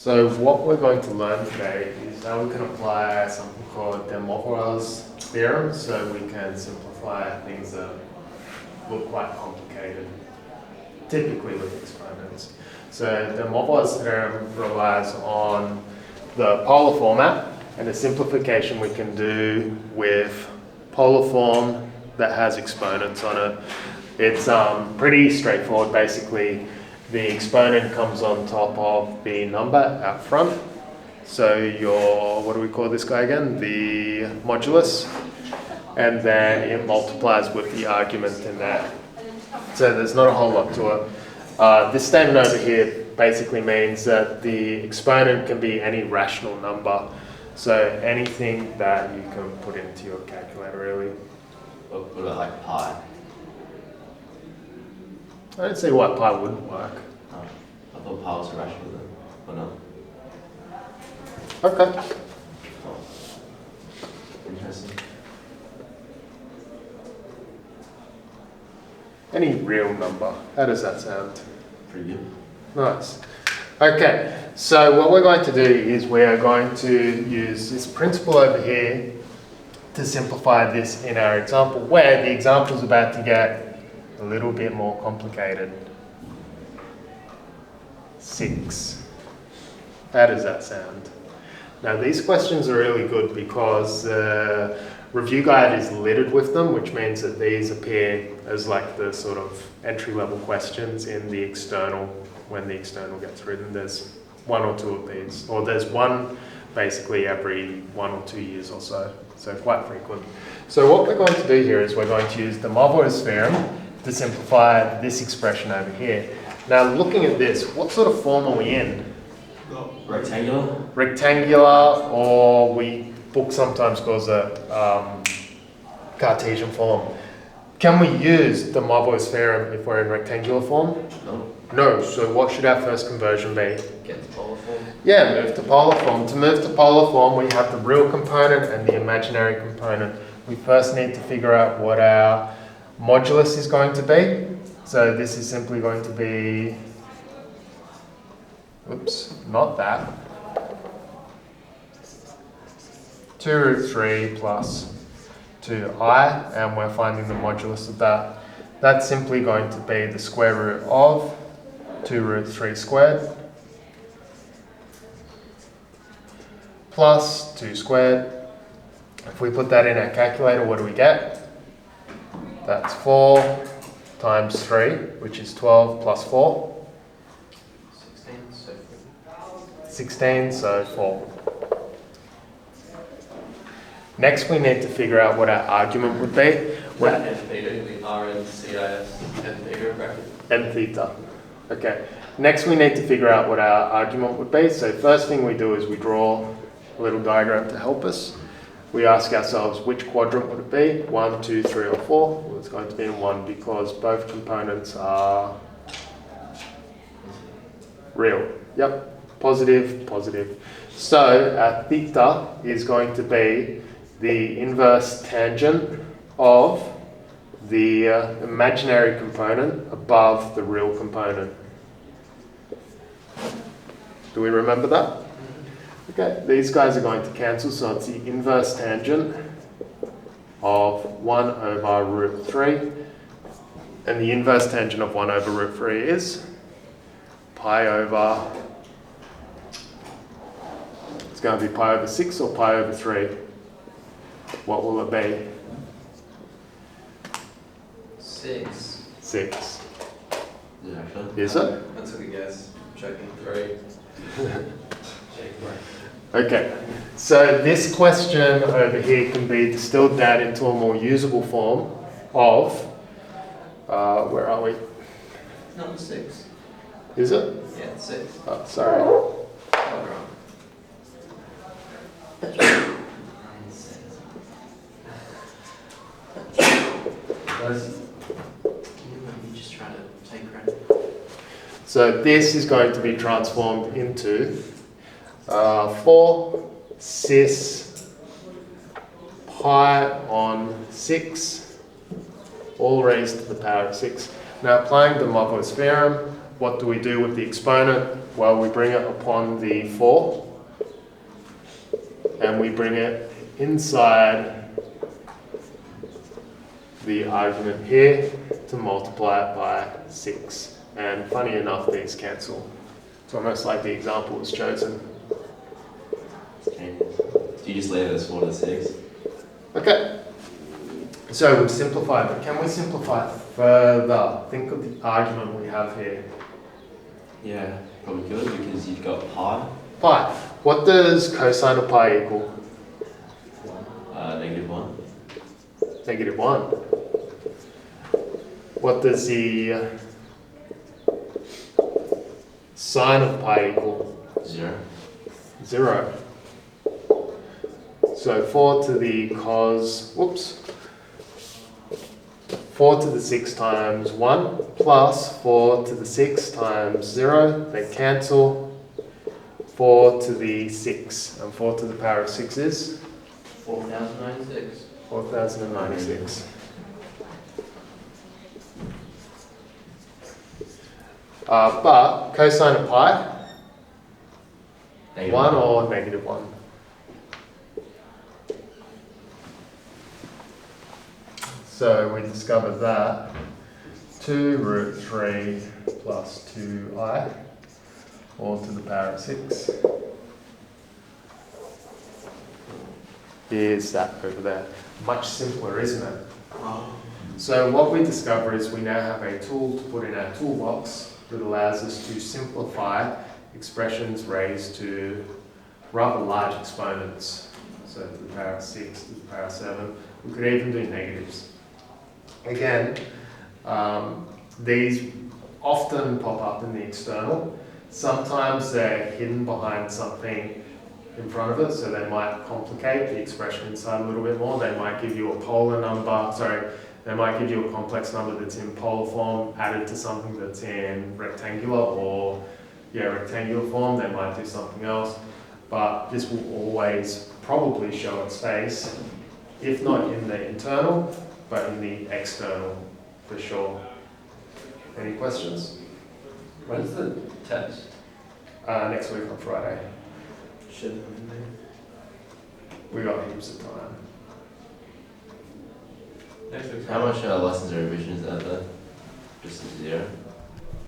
So what we're going to learn today is how we can apply something called the Moivre's theorem, so we can simplify things that look quite complicated, typically with exponents. So the Moivre's theorem relies on the polar format, and the simplification we can do with polar form that has exponents on it. It's pretty straightforward. Basically, the exponent comes on top of the number out front. So your, what do we call this guy again? The modulus. And then it multiplies with the argument in there. So there's not a whole lot to it. This statement over here basically means that the exponent can be any rational number. So anything that you can put into your calculator, really. What about like pi? I don't see why pi wouldn't work. Oh, I thought pi was irrational then, or no? Okay. Oh. Interesting. Any real number. How does that sound? Pretty good. Nice. Okay, so what we're going to do is we are going to use this principle over here to simplify this in our example, where the example is about to get a little bit more complicated. 6. How does that sound? Now these questions are really good because the review guide is littered with them, which means that these appear as like the sort of entry-level questions in the external. When the external gets written, there's one or two of these, or there's one basically every 1 or 2 years or so, so quite frequent. So what we're going to do here is we're going to use the Moivre's theorem to simplify this expression over here. Now looking at this, what sort of form are we in? Rectangular? Rectangular, or book sometimes calls it Cartesian form. Can we use the Moivre's theorem if we're in rectangular form? No. No, so what should our first conversion be? Get to polar form? Yeah, move to polar form. To move to polar form, we have the real component and the imaginary component. We first need to figure out what our modulus is going to be. So this is simply going to be, oops, not that. 2 root 3 plus 2i, and we're finding the modulus of that. That's simply going to be the square root of 2 root 3 squared plus 2 squared. If we put that in our calculator, what do we get? That's 4 times 3, which is 12 plus 4. 16, so 4. Next, we need to figure out what our argument would be. N theta, we R N C I S, N theta bracket. N theta. Okay. Next, we need to figure out what our argument would be. So first thing we do is we draw a little diagram to help us. We ask ourselves which quadrant would it be? 1, 2, 3, or 4? Well, it's going to be in 1 because both components are real. Yep. Positive, positive. So our theta is going to be the inverse tangent of the imaginary component above the real component. Do we remember that? Okay, these guys are going to cancel, so it's the inverse tangent of 1 over root 3. And the inverse tangent of 1 over root 3 is pi over, it's going to be pi over 6 or pi over 3. What will it be? 6. 6. Is it actually? Is it? I took a guess. Checking 3. Okay, so this question over here can be distilled down into a more usable form of, where are we? No, 6. Is it? Yeah, it's 6. Oh, sorry. Oh, wrong. You just trying to take credit. So this is going to be transformed into 4 cis pi on 6, all raised to the power of 6. Now applying the Moivre's theorem, what do we do with the exponent? Well, we bring it upon the 4, and we bring it inside the argument here to multiply it by 6. And funny enough, these cancel. It's almost like the example was chosen. Do you just leave it as 4 to 6? Okay. So we've simplified, but can we simplify further? Think of the argument we have here. Yeah, probably could because you've got pi. Pi. What does cosine of pi equal? -1. -1. What does the sine of pi equal? 0. 0. So 4 to the cos, 4 to the 6 times 1 plus 4 to the 6 times 0, they cancel. 4 to the 6, and 4 to the power of 6 is? 4096. 4096. But cosine of pi, 1 or -1? So we discovered that 2 root 3 plus 2i, 4 to the power of 6, is that over there. Much simpler, isn't it? So what we discover is we now have a tool to put in our toolbox that allows us to simplify expressions raised to rather large exponents. So to the power of 6, to the power of 7. We could even do negatives. Again, these often pop up in the external. Sometimes they're hidden behind something in front of it, so they might complicate the expression inside a little bit more. They might give you a polar number, they might give you a complex number that's in polar form added to something that's in rectangular or rectangular form. They might do something else, but this will always probably show its face, if not in the internal, but in the external for sure. Any questions? When's the test? Next week on Friday. Should have been there. We got heaps of time. Next week. How much lessons or revision is that though? Just 0?